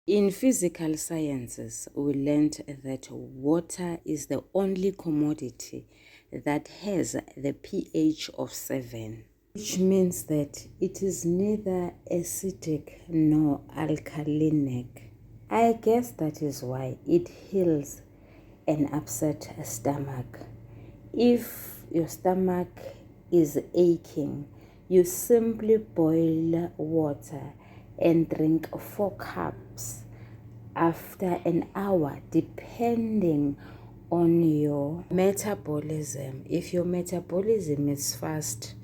In physical sciences, we learned that water is the only commodity that has the pH of 7, which means that it is neither acidic nor alkalinic. I guess that is why it heals an upset stomach. If your stomach is aching, you simply boil water and drink 4 cups after an hour, depending on your metabolism. If your metabolism is fast,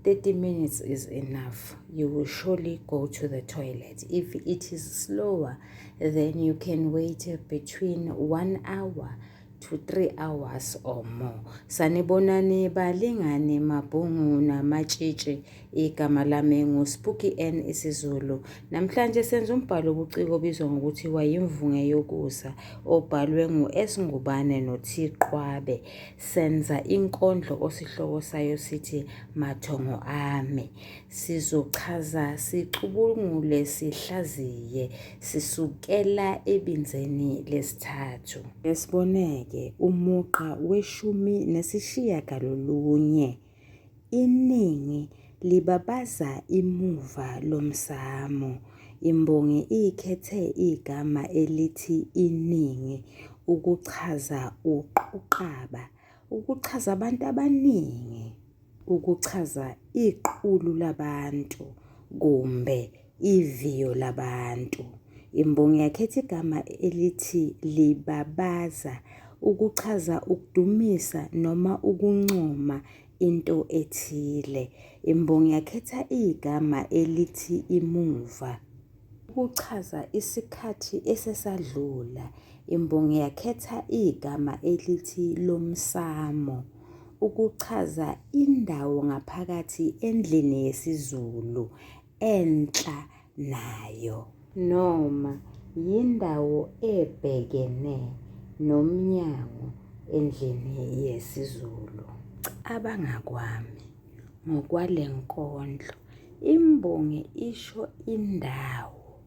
30 minutes is enough. You will surely go to the toilet. If it is slower, then you can wait between 1 hour to 3 hours or more. Sanibonani balingani mabhungu namatshitshi, igama lami nguSpooky N isiZulu. Namhlanje senza umbhalo obuciko obizwa ngokuthi wayimvunge yokusa, obhalwe ngu-S Ngubane noThiqwabe. Senza inkondlo osihloko sayo sithi Mathongo Ami. Sizochaza, sicubungule, sihlaziye, sisukela ebinzeni lesithathu. Esiboneke umugqa we-19, iningi libabaza imuva lomsamo. Imbongi ikhethe igama elithi iningi ukuchaza uquqaba, ukuchaza abantu abaningi, ukuchaza iqulu labantu kumbe iviyo labantu. Imbongi yakhetha igama elithi libabaza ukuchaza ukudumisa noma ukuncoma into ethile. Imbongi yakhetha igama elithi imuva ukuchaza isikhathi esesadlula. Imbongi yakhetha igama elithi lomsamo ukuchaza indawo ngaphakathi endlini yesiZulu enhla nayo, noma yindawo ebhekene nomnyango endlini yesiZulu. Abangakwami ngokwale nkondlo, imbongi isho indawo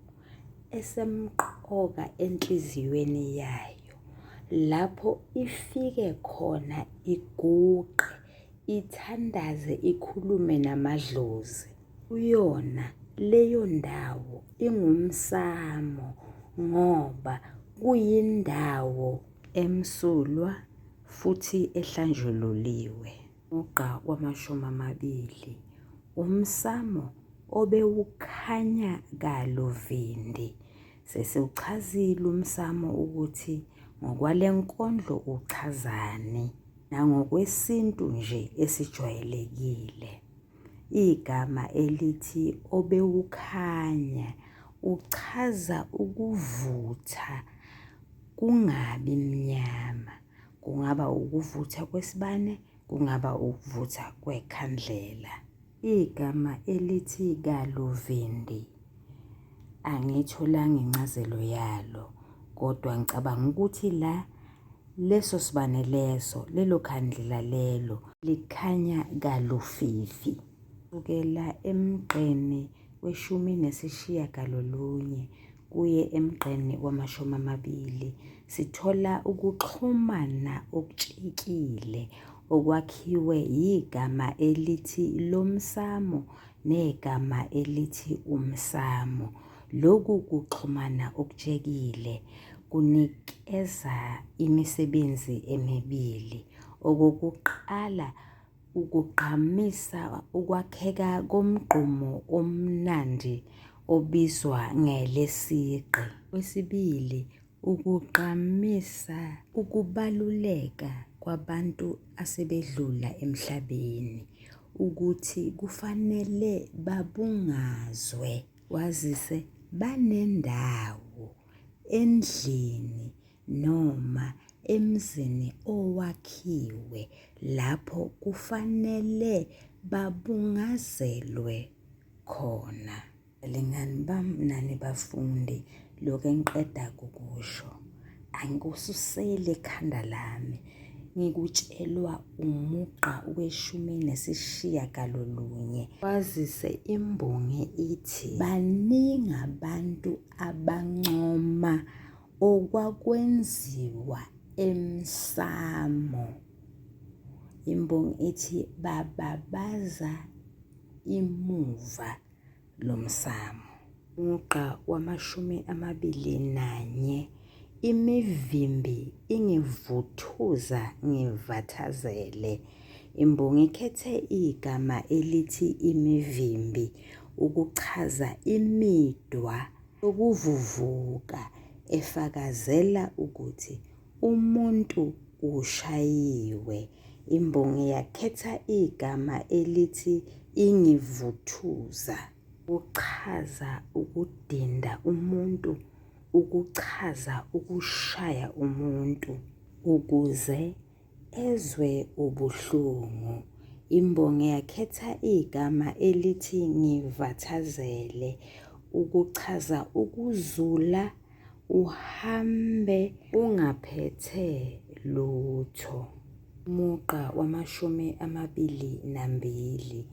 esemqoka enhliziyweni yayo, lapho ifike khona iguqe, ithandaze, ikhulume namadlozi. Kuyona leyo ndawo ingumsamo ngoba kuyindawo emsulwa futhi ehlanjululiwe. Umugqa wama-20, umsamo obewukhanya kaluvindi. Sesiwuchazile umsamo ukuthi ngokwale nkondlo uchazani nangokwesintu nje esijwayelekile. Igama elithi obewukhanya uchaza ukuvutha, kungabi mnyama. Kungaba ukuvutha kwesibane, kungaba ukuvutha kwekhandlela. Igama elithi kaluvindi angitholanga incazelo yalo, kodwa ngicabanga ukuthi leso sibane leso, lelo khandlela lelo likhanya kalufifi. Kusukela emgqeni we-19 kuye emgqeni wama-20 sithola ukuxhumana okutshikile okwakhiwe igama elithi lomsamo negama elithi umsamo. Lokhu kuxhumana okutshekile kunikeza imisebenzi emibili. Okokuqala, ukugqamisa ukwakheka komgqumo omnandi obizwa ngelesiqi. Okwesibili, ukugqamisa ukubaluleka kwabantu asebedlula emhlabeni, ukuthi kufanele babungazwe, kwazise banendawo endlini noma emzini owakhiwe lapho kufanele babungazelwe khona. Lingani bami nani bafundi, lokho engiqeda kukusho angikususele ekhanda lami. ngikutshelwa umugqa we-19. Kwazise imbongi ithi baningi abantu abancoma okwakwenziwa emsamo. Imbongi ithi bababaza imuva lomsamo. Umugqa wama-21, imivimbi ingivuthuza ngivathazele. Imbongi ikhethe igama elithi imivimbi ukuchaza imidwa yokuvuvuka efakazela ukuthi umuntu ushayiwe. Imbongi yakhetha igama elithi ingivuthuza ukuchaza ukudinda umuntu, ukuchaza ukushaya umuntu ukuze ezwe ubuhlungu. Imbongi yakhetha igama elithi ngivathazele ukuchaza ukuzula uhambe ungaphethe lutho. Umugqa wama-22,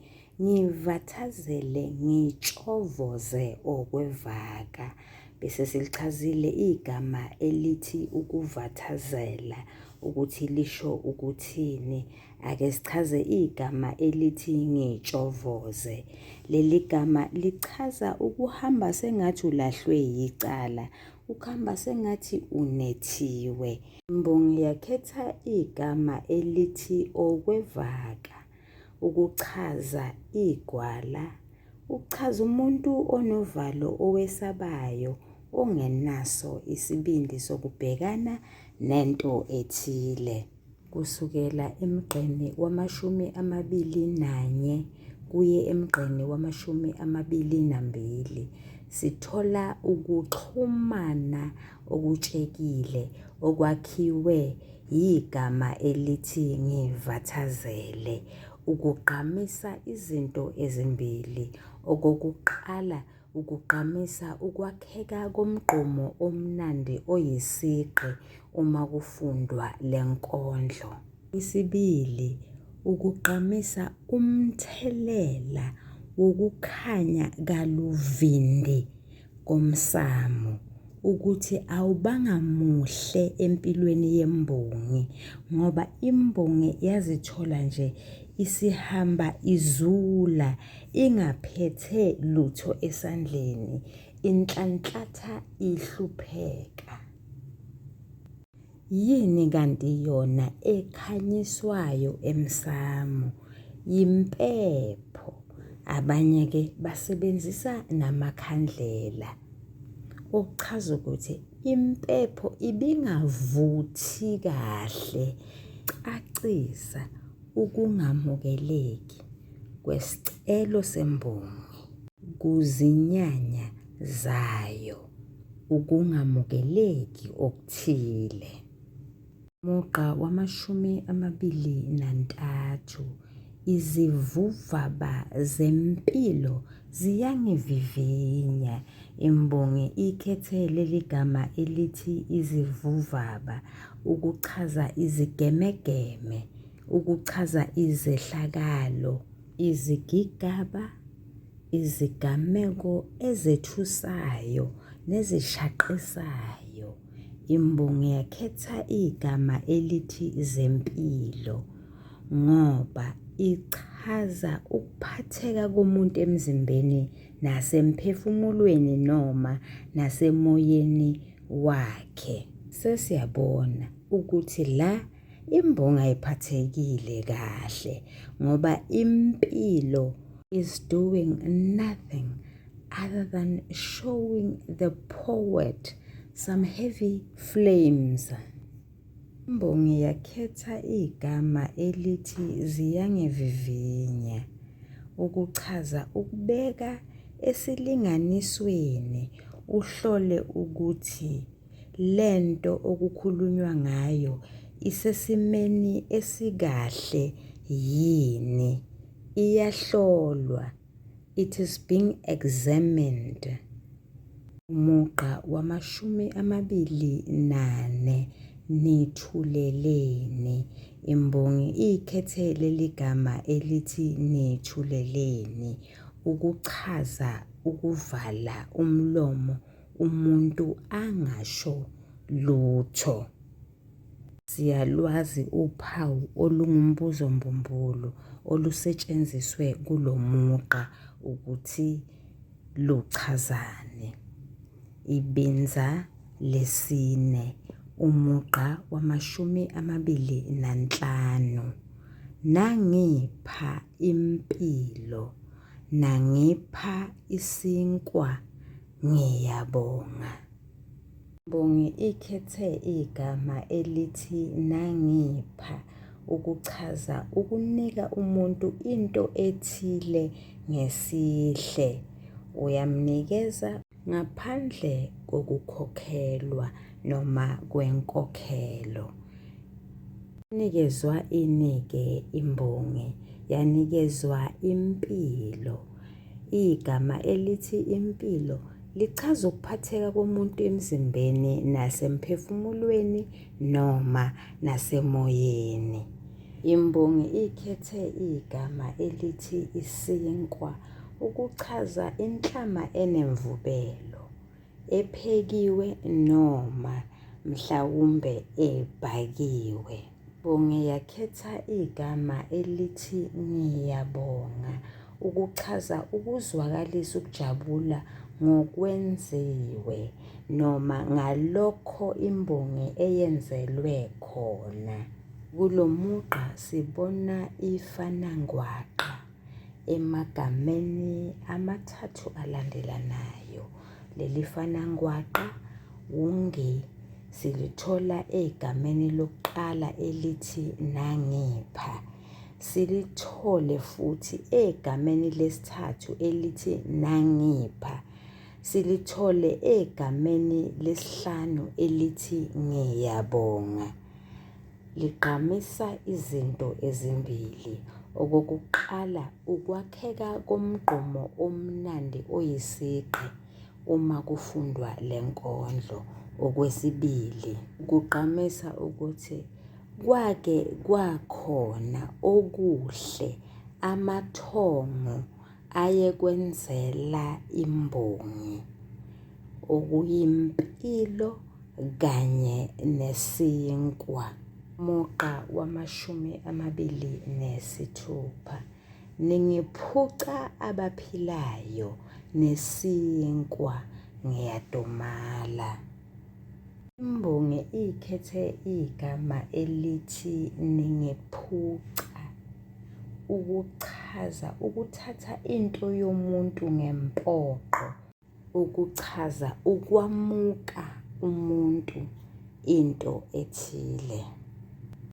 ngivathazele ngitshovoze okwevaka. Bese silichazile igama elithi ukuvathazela ukuthi lisho ukuthini. Ake sichaze igama elithi ngitshovoze. Leli gama lichaza ukuhamba sengathi ulahlwe yicala, ukuhamba sengathi unethiwe. Imbongi yakhetha igama elithi okwevaka ukuchaza igwala, ukuchaza umuntu onovalo owesabayo, ongenaso isibindi sokubhekana nento ethile. Kusukela emgqeni wama-21 kuye emgqeni wama-22 sithola ukuxhumana okutshekile okwakhiwe igama elithi ngivathazele ukugqamisa izinto ezimbili. Okokuqala, ukugqamisa ukwakheka komgqumo omnandi oyisigqi uma kufundwa lenkondlo. Isibili, ukugqamisa umthelela wokukhanya kaluvindi komsamo ukuthi awubanga muhle empilweni yembongi ngoba imbongi yazithola nje isihamba izula ingaphethe lutho esandleni, inhlanhlatha ihlupheka. Yini kanti yona ekhanyiswayo emsamo? Yimpepho. Abanye-ke basebenzisa namakhandlela. Okuchaza ukuthi impepho ibingavuthi kahle. Cacisa ukungamukeleki kwesicelo sembongi kuzinyanya zayo, ukungamukeleki okuthile. Umugqa wama-23, izivuvaba zempilo ziyangivivinya. Imbongi ikhethe leli gama elithi izivuvaba ukuchaza izigemegeme, ukuchaza izehlakalo, izigigaba, izigameko ezethusayo nezishaqisayo. Imbongi yakhetha igama elithi zempilo ngoba ichaza ukuphatheka komuntu emzimbeni nasemphefumulweni noma nasemoyeni wakhe. Sesiyabona ukuthi la imbongi ayiphathekile kahle ngoba impilo is doing nothing other than showing the poet some heavy flames. Imbongi yakhetha igama elithi ziyangivivinya ukuchaza ukubeka esilinganisweni uhlole ukuthi lento okukhulunywa ngayo isesimeni esikahle yini, iyahlolwa, it is being examined. Umugqa wama-24, nithuleleni. Imbongi ikhethe leli gama elithi nithuleleni ukuchaza ukuvala umlomo umuntu angasho lutho. Siyalwazi uphawu olungumbuzo-mbumbulu olusetshenziswe kulo mugqa ukuthi luchazani. Ibinza lesine, umugqa wama-25. Nangipha impilo, nangipha isinkwa, ngiyabonga. Imbongi ikhethe igama elithi nangipha ukuchaza ukunika umuntu into ethile ngesihle. Uyamnikeza ngaphandle kokukhokhelwa noma kwenkokhelo. Inikezwa inike imbongi, yanikezwa impilo. Igama elithi impilo lichaza ukuphatheka komuntu emzimbeni nasemphefumulweni noma nasemoyeni. Imbongi ikhethe igama elithi isinkwa ukuchaza inhlama enemvubelo, ephekiwe noma mhlawumbe ebhakiwe. Imbongi yakhetha igama elithi ngiyabonga ukuchaza ukuzwakalisa ukujabula ngokwenziwe noma ngalokho imbongi eyenzelwe khona. Kulo mugqa sibona ifanangwaqa emagameni amathathu alandelanayo. Leli fanangwaqa ungi silithola egameni lokuqala elithi nangipha. Silithole futhi egameni lesithathu elithi nangipha. Silithole egameni lesihlanu elithi ngiyabonga. Ligqamisa izinto ezimbili. Okokuqala, ukwakheka komgqumo omnandi oyisigqi uma kufundwa le nkondlo. Okwesibili, kugqamisa ukuthi kwake kwakhona okuhle amathongo ayekwenzela imbongi, okuyimpilo kanye nesinkwa. Mugqa wama-26, ningiphuca abaphilayo nesinkwa ngiyadumala. Imbongi ikhethe igama elithi ningiphuca ukuchaza ukuthatha into yomuntu ngempoqo, ukuchaza ukwamuka umuntu into ethile.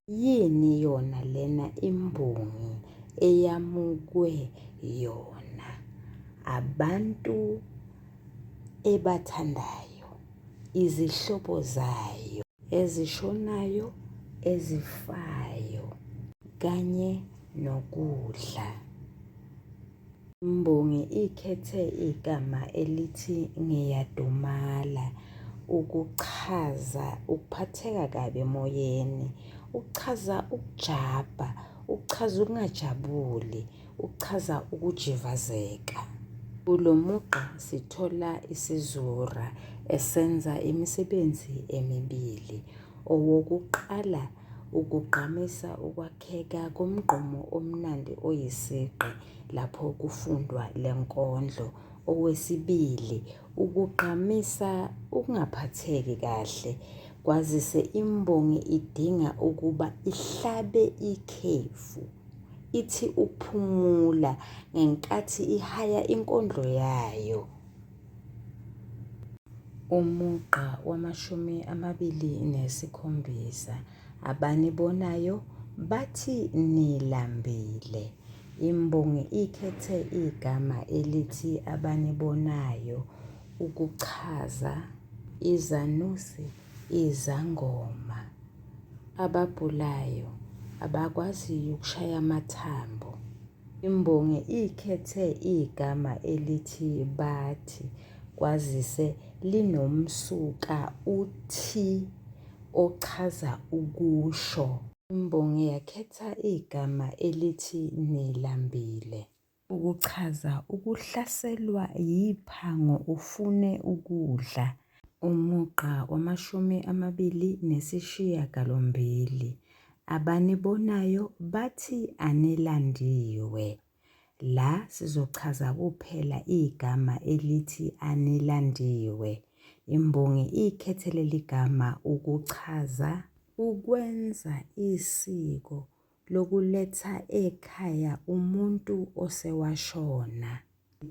Yini yona lena imbongi eyamukwe yona? Abantu ebathandayo, izihlobo zayo, ezishonayo, ezifayo, kanye nokudla. Imbongi ikhethe igama elithi ngiyadumala ukuchaza ukuphatheka kabi emoyeni, ukuchaza ukujabha, ukuchaza ukungajabuli, ukuchaza ukujivazeka. Kulo mugqa sithola isizura esenza imisebenzi emibili. Owokuqala, ukugqamisa ukwakheka komgqumo omnandi oyisigqi lapho kufundwa le nkondlo. Owesibili, ukugqamisa ukungaphatheki kahle, kwazise imbongi idinga ukuba ihlabe ikhefu, ithi ukuphumula ngenkathi ihaya inkondlo yayo. Umugqa wama-27, abanibonayo bathi nilambile. Imbongi ikhethe igama elithi abanibonayo ukuchaza izanusi, izangoma, ababhulayo, abakwaziyo ukushaya amathambo. Imbongi ikhethe igama elithi bathi, kwazise linomsuka uthi ochaza ukusho. Imbongi yakhetha igama elithi nilambile ukuchaza ukuhlaselwa yiphango ufune ukudla. Umugqa wama-28, abanibonayo bathi anilandiwe. La sizochaza kuphela igama elithi anilandiwe. Imbongi ikhethe leli gama ukuchaza ukwenza isiko lokuletha ekhaya umuntu osewashona.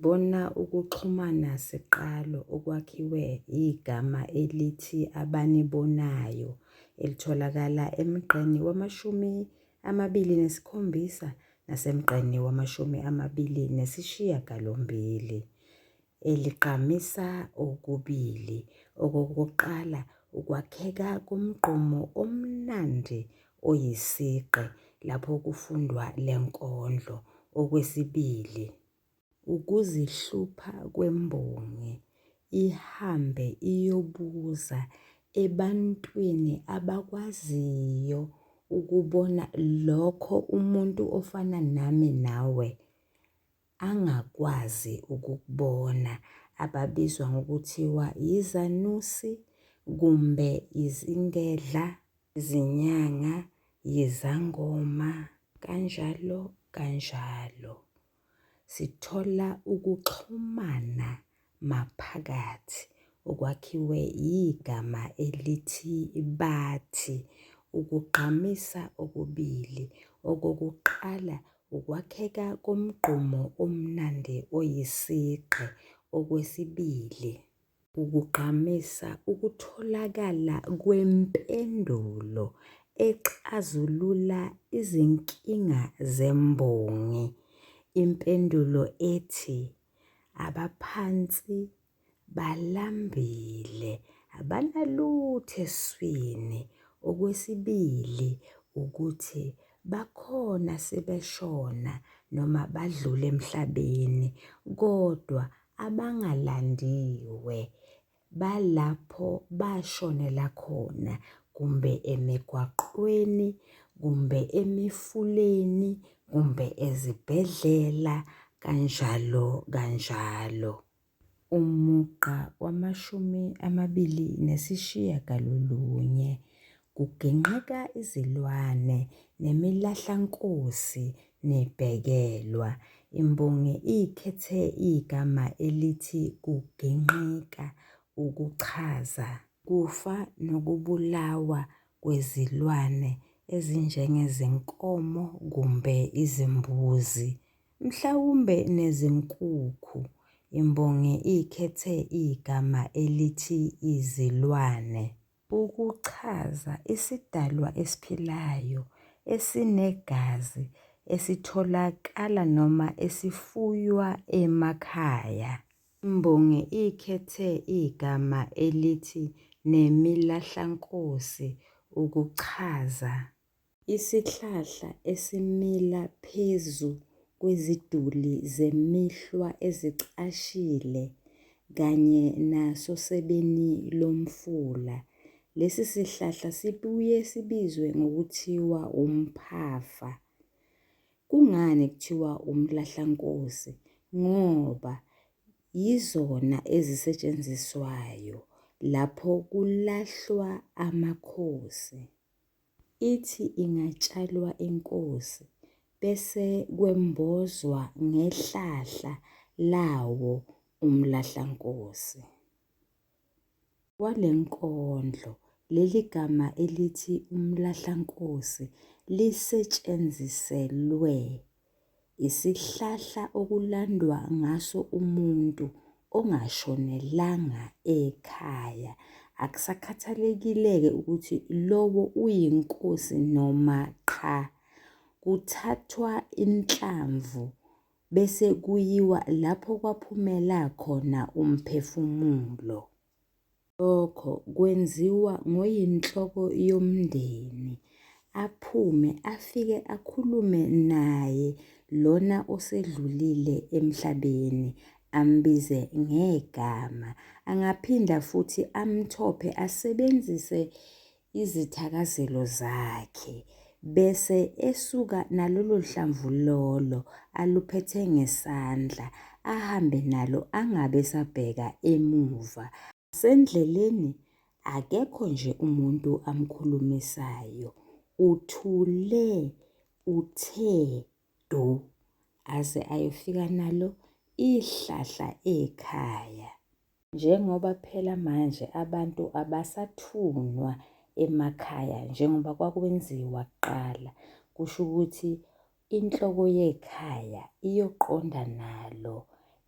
Bona ukuxhumana siqalo okwakhiwe igama elithi abanibonayo elitholakala emgqeni wama-27 nasemgqeni wama-28 eligqamisa okubili. Okokuqala, ukwakheka komgqumo omnandi oyisigqi lapho kufundwa lenkondlo. Okwesibili, ukuzihlupha kwembongi ihambe iyobuza ebantwini abakwaziyo ukubona lokho umuntu ofana nami nawe angakwazi ukukubona, ababizwa ngokuthiwa yizanusi kumbe izingedla, izinyanga, yizangoma, kanjalo kanjalo. Sithola ukuxhumana maphakathi okwakhiwe igama elithi bathi ukugqamisa okubili. Okokuqala, ukwakheka komgqumo omnandi oyisigqi. Okwesibili, ukugqamisa ukutholakala kwempendulo exazulula izinkinga zembongi. Impendulo ethi abaphansi balambile, abanalutho eswini. Okwesibili, ukuthi bakhona sebeshona noma badlule emhlabeni, kodwa abangalandiwe balapho bashonela khona, kumbe emigwaqweni, kumbe emifuleni, kumbe ezibhedlela, kanjalo kanjalo. Umugqa wama-29, kuginqika izilwane nemilahlankosi nebhekelwa. Imbongi ikhethe igama elithi kuginqika ukuchaza kufa nokubulawa kwezilwane ezinjengezinkomo kumbe izimbuzi, mhlawumbe nezinkukhu. Imbongi ikhethe igama elithi izilwane ukuchaza isidalwa esiphilayo esinegazi esitholakala noma esifuywa emakhaya. Imbongi ikhethe igama elithi nemilahlankosi ukuchaza isihlahla esimila phezu kweziduli zemihlwa ezicashile kanye nasosebeni lomfula. Lesi sihlahla sibuye sibizwe ngokuthiwa umphafa. Kungani kuthiwa umlahlankosi? Ngoba yizona ezisetshenziswayo lapho kulahlwa amakhosi. Ithi ingatshalwa inkosi bese kwembozwa ngehlahla lawo umlahlankosi. Wale nkondlo leli gama elithi umlahlankosi lisetshenziselwe isihlahla okulandwa ngaso umuntu ongashonelanga ekhaya. Akusakhathalekile-ke ukuthi lowo uyinkosi noma qha. Kuthathwa inhlamvu bese kuyiwa lapho kwaphumela khona umphefumulo. Lokho kwenziwa ngoyinhloko yomndeni, aphume afike akhulume naye lona osedlulile emhlabeni, ambize ngegama. Angaphinda futhi amthophe asebenzise izithakazelo zakhe bese esuka nalolo hlamvu lolo aluphethe ngesandla ahambe nalo angabe sabheka emuva. Sendleleni akekho nje umuntu amkhulumisayo. Uthule uthe do aze ayofika nalo ihlahla ekhaya. Njengoba phela manje abantu abasathunywa emakhaya njengoba kwakwenziwa kuqala, kusho ukuthi inhloko yekhaya iyoqonda nalo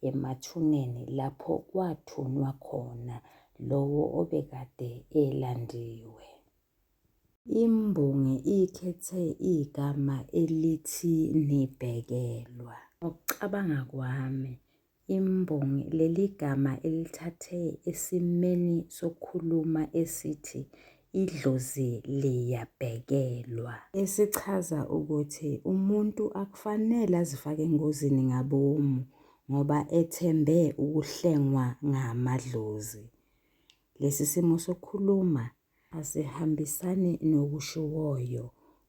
emathuneni lapho kwathunywa khona lowo obekade elandiwe. Imbongi ikhethe igama elithi nibhekelwa. Ngokucabanga kwami, imbongi leli gama elithathe esimeni sokukhuluma esithi idlozi liyabhekelwa, esichaza ukuthi umuntu akufanele azifake engozini ngabomu ngoba ethembe ukuhlengwa ngamadlozi. Lesi simo sokukhuluma asihambisani nokushiwoyo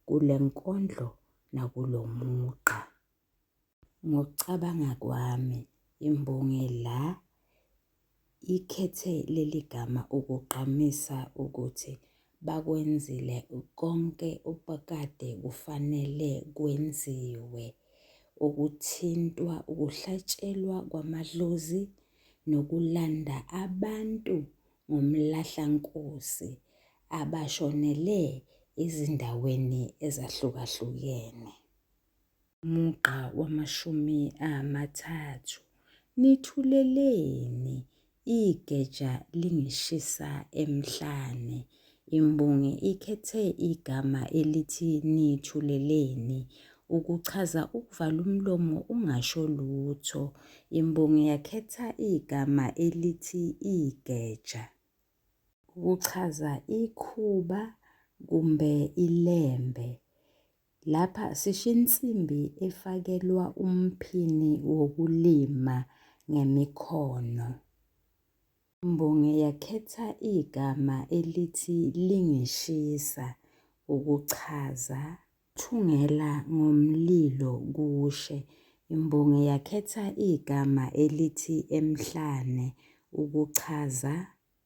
kule nkondlo nakulo mugqa. Ngokucabanga kwami, imbongi la ikhethe leli gama ukugqamisa ukuthi bakwenzile konke obekade kufanele kwenziwe, ukuthintwa, ukuhlatshelwa kwamadlozi nokulanda abantu ngomlahlankosi abashonele ezindaweni ezahlukahlukene. Umugqa wamashumi amathathu. Nithuleleni, igeja lingishisa emhlane. Imbongi ikhethe igama elithi nithuleleni ukuchaza ukuvala umlomo ungasho lutho. Imbongi yakhetha igama elithi igeja ukuchaza ikhuba kumbe ilembe. Lapha sisho insimbi efakelwa umphini wokulima ngemikhono. Imbongi yakhetha igama elithi lingishisa ukuchaza thungela ngomlilo kushe. Imbongi yakhetha igama elithi emhlane ukuchaza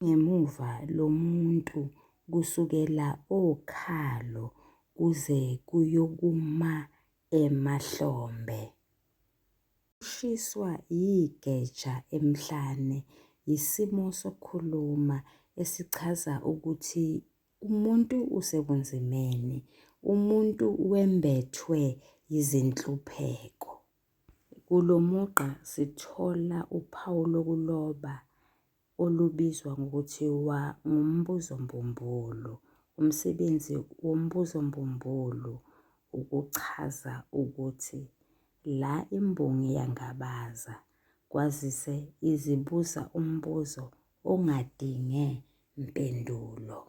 ngemuva lomuntu kusukela okhalo kuze kuyokuma emahlombe. Ukushiswa igeja emhlane isimo sokukhuluma esichaza ukuthi umuntu usebunzimeni, umuntu wembethwe izinhlupheko. Kulo mugqa sithola uphawu lokuloba olubizwa ngokuthiwa ngumbuzo mbumbulu. Umsebenzi wombuzo mbumbulu ukuchaza ukuthi la imbongi yangabaza kwazise izibuza umbuzo ongadinge mpendulo.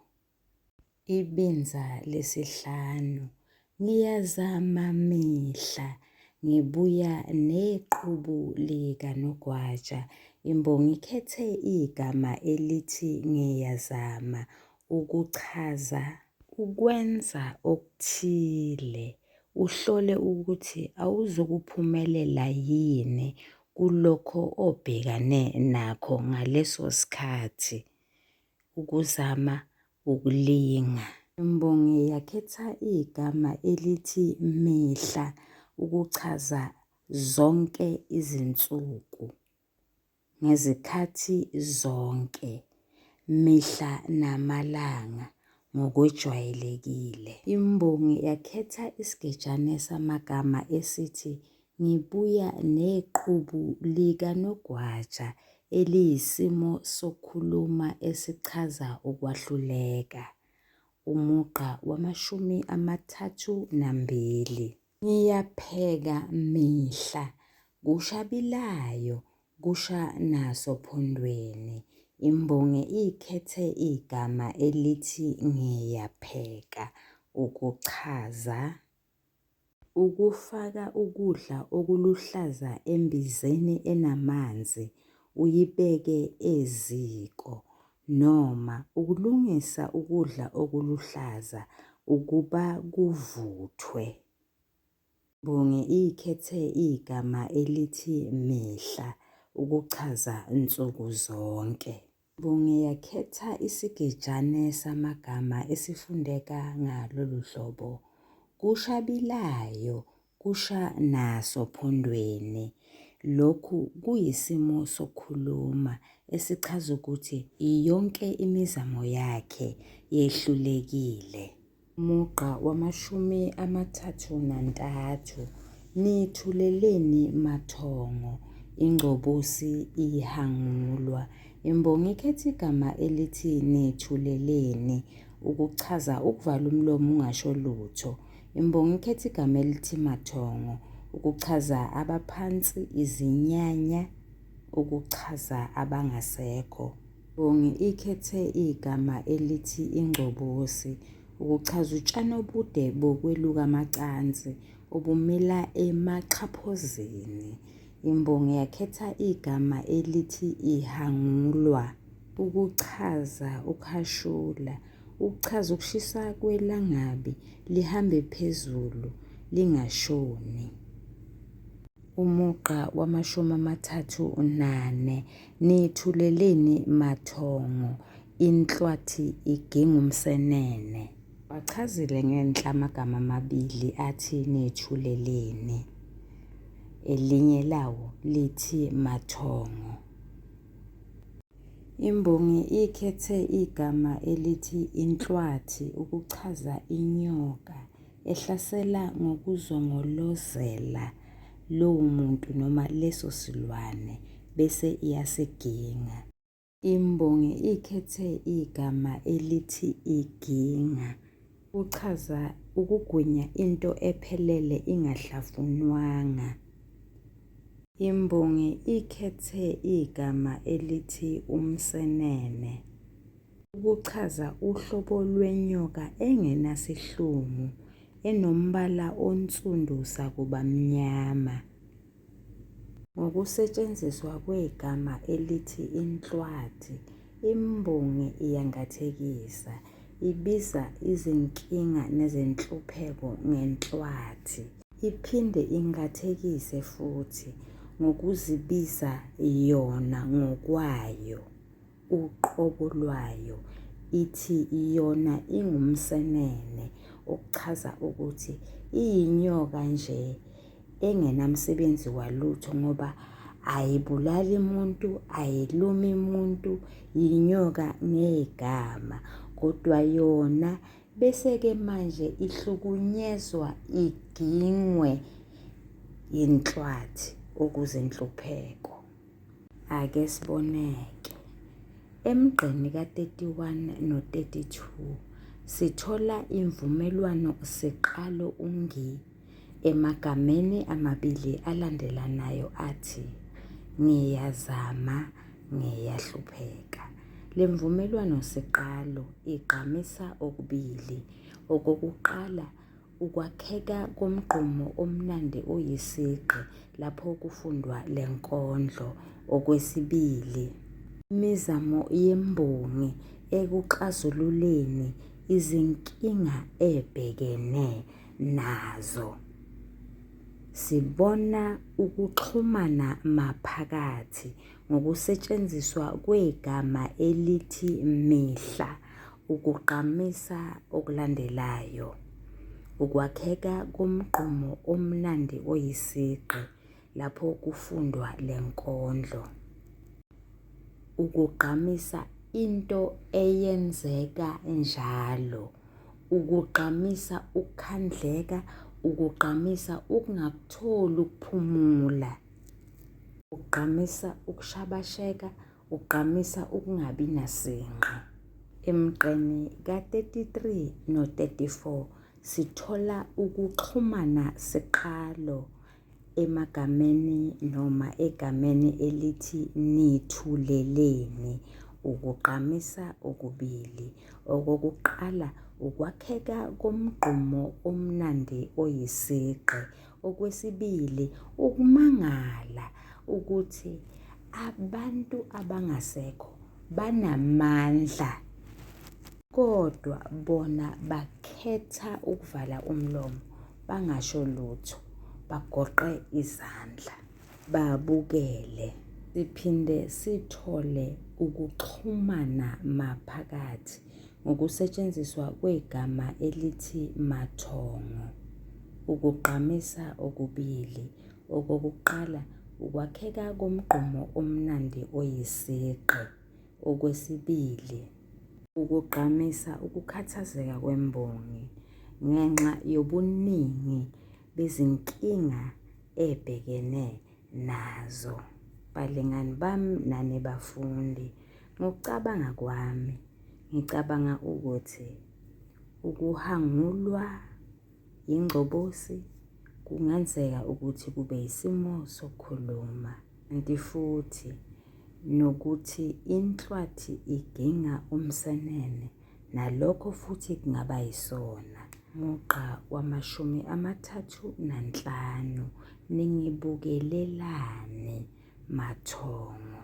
Ibinza lesihlanu. Ngiyazama mihla ngibuya neqhubu likanogwaja. Imbongi ikhethe igama elithi ngiyazama ukuchaza ukwenza okuthile. Uhlole ukuthi awuzukuphumelela yini kulokho obhekane nakho ngaleso sikhathi. Ukuzama ukulinga. Imbongi yakhetha igama elithi mihla ukuchaza zonke izinsuku ngezikhathi zonke, mihla namalanga ngokwejwayelekile. Imbongi yakhetha isigejane samagama esithi ngibuya neqhubu likanogwaja eliyisimo sokukhuluma esichaza ukwahluleka. Umugqa wamashumi amathathu nambili. Ngiyapheka mihla kushabilayo kusha nasophondweni. Imbongi ikhethe igama elithi ngiyapheka ukuchaza ukufaka ukudla okuluhlaza embizeni enamanzi uyibeke eziko noma ukulungisa ukudla okuluhlaza ukuba kuvuthwe. Imbongi ikhethe igama elithi mihla ukuchaza nsuku zonke. Imbongi yakhetha isigejane samagama esifundeka ngalolu hlobo. Kushabilayo, kusha naso phondweni. Lokhu kuyisimo sokukhuluma esichaza ukuthi yonke imizamo yakhe yehlulekile. Umugqa wama-33. Nithuleleni Mathongo, ingcobosi ihangulwa. Imbongi ikhetha igama elithi nithuleleni ukuchaza ukuvala umlomo ungasho lutho. Imbongi ikhetha igama elithi Mathongo ukuchaza abaphansi, izinyanya, ukuchaza abangasekho. Imbongi ikhethe igama elithi ingcobosi ukuchaza utshani obude bokweluka amacansi obumila emaxhaphozini. Imbongi yakhetha igama elithi ihangulwa ukuchaza ukhashula, ukuchaza ukushisa kwelangabi lihambe phezulu lingashoni. Umugqa wama-34. Nithuleleni Mathongo, inhlwathi iginga umsenene. Wachazile ngenhla amagama amabili athi nithuleleni. Elinye lawo lithi Mathongo. Imbongi ikhethe igama elithi inhlwathi ukuchaza inyoka ehlasela ngokuzongolozela lowo muntu noma leso silwane bese iyasiginga. Imbongi ikhethe igama elithi iginga ukuchaza ukugwinya into ephelele ingahlafunwanga. Imbongi ikhethe igama elithi umsenene ukuchaza uhlobo lwenyoka engenasihlungu enombala onsunduza kuba mnyama. Ngokusetshenziswa kwegama elithi inhlwathi, imbongi iyangathekisa, ibiza izinkinga nezenhlupheko ngenhlwathi. Iphinde ingathekise futhi ngokuzibiza yona ngokwayo, uqobo lwayo, ithi yona ingumsenene okuchaza ukuthi iyinyoka nje engenamsebenzi walutho ngoba ayibulali muntu, ayilumi muntu, yinyoka ngegama, kodwa yona bese-ke manje ihlukunyezwa igingwe inhlwathi ukuze inhlupheko. Ake siboneke. Emgqeni ka-31 no-32 sithola imvumelwano siqalo ungi emagameni amabili alandelanayo athi ngiyazama, ngiyahlupheka. Le mvumelwano siqalo igqamisa okubili. Okokuqala, ukwakheka komgqumo omnandi oyisigqi lapho kufundwa le nkondlo. Okwesibili, imizamo yembongi ekuxazululeni izinkinga ebhekene nazo. Sibona ukuxhumana maphakathi ngokusetshenziswa kwegama elithi mihla ukugqamisa okulandelayo. Ukwakheka komgqumo omnandi oyisigqi lapho kufundwa le nkondlo. Ukugqamisa into eyenzeka njalo. Ukugqamisa ukukhandleka, ukugqamisa ukungakutholi ukuphumula. Ukugqamisa ukushabasheka, ukugqamisa ukungabi nasinqa. Emgqeni ka-33 no-34 sithola ukuxhumana siqalo emagameni noma egameni elithi nithuleleni ukugqamisa okubili. Okokuqala, ukwakheka komgqumo omnandi oyisigqi. Okwesibili, ukumangala ukuthi abantu abangasekho banamandla kodwa bona bakhetha ukuvala umlomo, bangasho lutho, bagoqe izandla, babukele. Siphinde sithole ukuxhumana maphakathi ngokusetshenziswa kwegama elithi Mathongo. Ukugqamisa okubili. Okokuqala, ukwakheka komgqumo omnandi oyisigqi. Okwesibili, ukugqamisa ukukhathazeka kwembongi ngenxa yobuningi bezinkinga ebhekene nazo. Balingani bami nani bafundi, ngokucabanga kwami, ngicabanga ukuthi ukuhangulwa ingcobosi kungenzeka ukuthi kube isimo sokukhuluma, kanti futhi nokuthi inhlwathi iginga umsenene, nalokho futhi kungaba yisona. Mugqa wama-35, ningibukelelani Mathongo.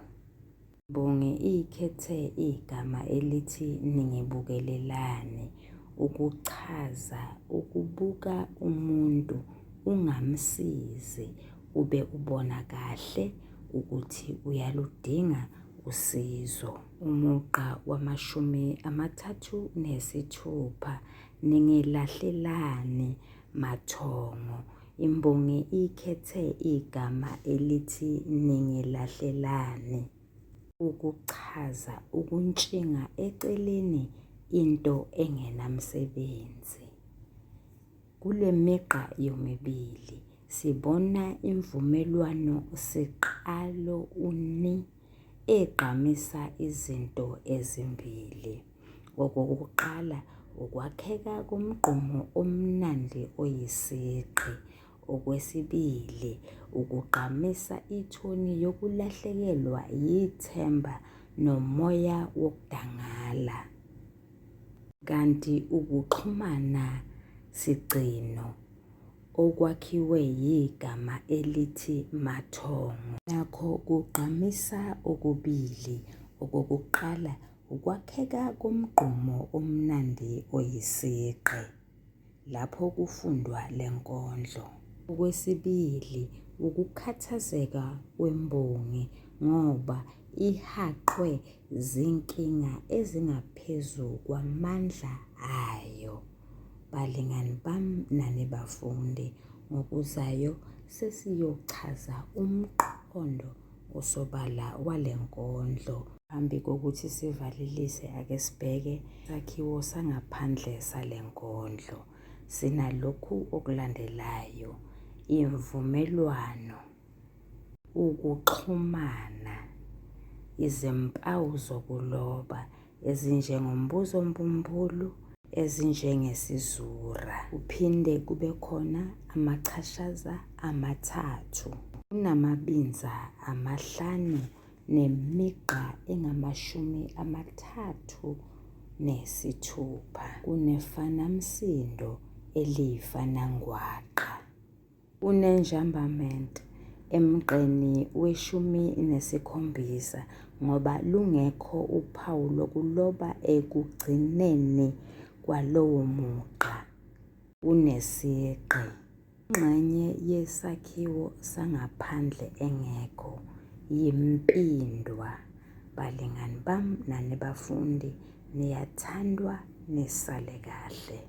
Imbongi ikhethe igama elithi ningibukelelani ukuchaza ukubuka umuntu ungamsizi ube ubona kahle ukuthi uyaludinga usizo. Umugqa wama-36, ningilahlelani Mathongo. Imbongi ikhethe igama elithi ningilahlelani ukuchaza ukuntshinga eceleni into engenamsebenzi. Kule migqa yomibili sibona imvumelwano siqalo uni egqamisa izinto ezimbili. Okokuqala, ukwakheka komgqumo omnandi oyisigqi. Okwesibili, ukugqamisa ithoni yokulahlekelwa yithemba nomoya wokudangala. Kanti ukuxhumana sigcino okwakhiwe yigama elithi Mathongo nakho kugqamisa okubili. Okokuqala, ukwakheka komgqumo omnandi oyisigqi lapho kufundwa le nkondlo. Okwesibili, ukukhathazeka kwembongi ngoba ihaqwe zinkinga ezingaphezu kwamandla ayo. Balingani bami nani bafundi, ngokuzayo sesiyochaza umqondo osobala wale nkondlo. Phambi kokuthi sivalelise, ake sibheke isakhiwo sangaphandle sale nkondlo. Sinalokhu okulandelayo: imvumelwano, ukuxhumana, izimpawu zokuloba ezinjengombuzo mbumbulu, ezinjengesizura. Kuphinde kube khona amachashaza 3. Kunamabinza 5 nemigqa engama-36. Kunefanamsindo eliyifanangwaqa. Kunenjambament emgqeni we-17 ngoba lungekho uphawu lokuloba ekugcineni kwalowo mugqa. Kunesigqi. Ingxenye yesakhiwo sangaphandle engekho yimpindwa. Balingani bami nani bafundi, niyathandwa, nisale kahle.